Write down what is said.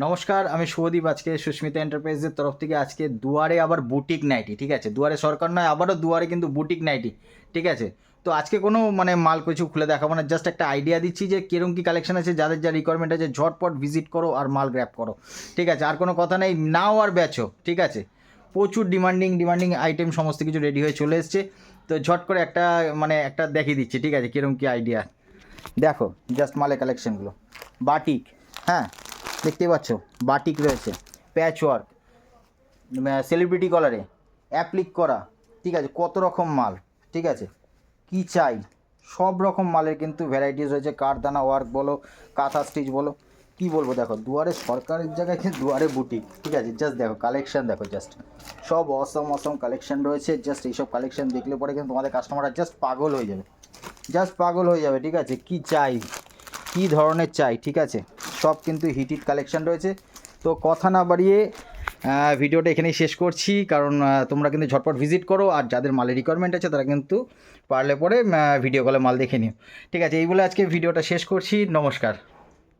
নমস্কার, আমি শুভদীপ। আজকে সুস্মিতা এন্টারপ্রাইজের তরফ থেকে আজকে দুয়ারে আবার বুটিক নাইটি, ঠিক আছে? দুয়ারে সরকার নয়, আবারও দুয়ারে কিন্তু বুটিক নাইটি, ঠিক আছে? তো আজকে কোনো মাল কিছু খুলে দেখাবো না, জাস্ট একটা আইডিয়া দিচ্ছি যে কিরকম কী কালেকশন আছে, যাদের যা রিকোয়ারমেন্ট আছে ঝটপট ভিজিট করো আর মাল গ্র্যাব করো, ঠিক আছে? আর কোনো কথা নেই, নাও আর বেচো, ঠিক আছে? প্রচুর ডিমান্ডিং আইটেম সমস্ত কিছু রেডি হয়ে চলে এসছে। তো ঝট করে একটা দেখিয়ে দিচ্ছি, ঠিক আছে? কিরকম কী আইডিয়া দেখো, জাস্ট মালের কালেকশনগুলো। বাটিক, হ্যাঁ দেখতেই পাচ্ছ, বাটিক রয়েছে, প্যাচ ওয়ার্ক, সেলিব্রিটি কলারে, অ্যাপ্লিক করা, ঠিক আছে? কত রকম মাল, ঠিক আছে? কি চাই সব রকম মালের কিন্তু ভ্যারাইটিস রয়েছে। কারদানা ওয়ার্ক বলো, কাঁথা স্টিচ বলো, কি বলবো, দেখো দুয়ারে সরকারের জায়গায় কিন্তু দুয়ারে বুটিক, ঠিক আছে? জাস্ট দেখো কালেকশন, দেখো জাস্ট সব অসম কালেকশন রয়েছে। জাস্ট এইসব কালেকশন দেখলে পরে কিন্তু তোমাদের কাস্টমাররা জাস্ট পাগল হয়ে যাবে, ঠিক আছে? কি চাই, কি ধরনের চাই, ঠিক আছে? সব কিন্তু হিট কালেকশন রয়েছে। তো কথা না বাড়িয়ে ভিডিওটা এখানেই শেষ করছি, কারণ তোমরা কিন্তু ঝটপট ভিজিট করো, আর যাদের মালের রিকোয়ারমেন্ট আছে তারা কিন্তু পারলে পরে ভিডিও কলে মাল দেখে নিও, ঠিক আছে? এই বলে আজকে ভিডিওটা শেষ করছি। নমস্কার।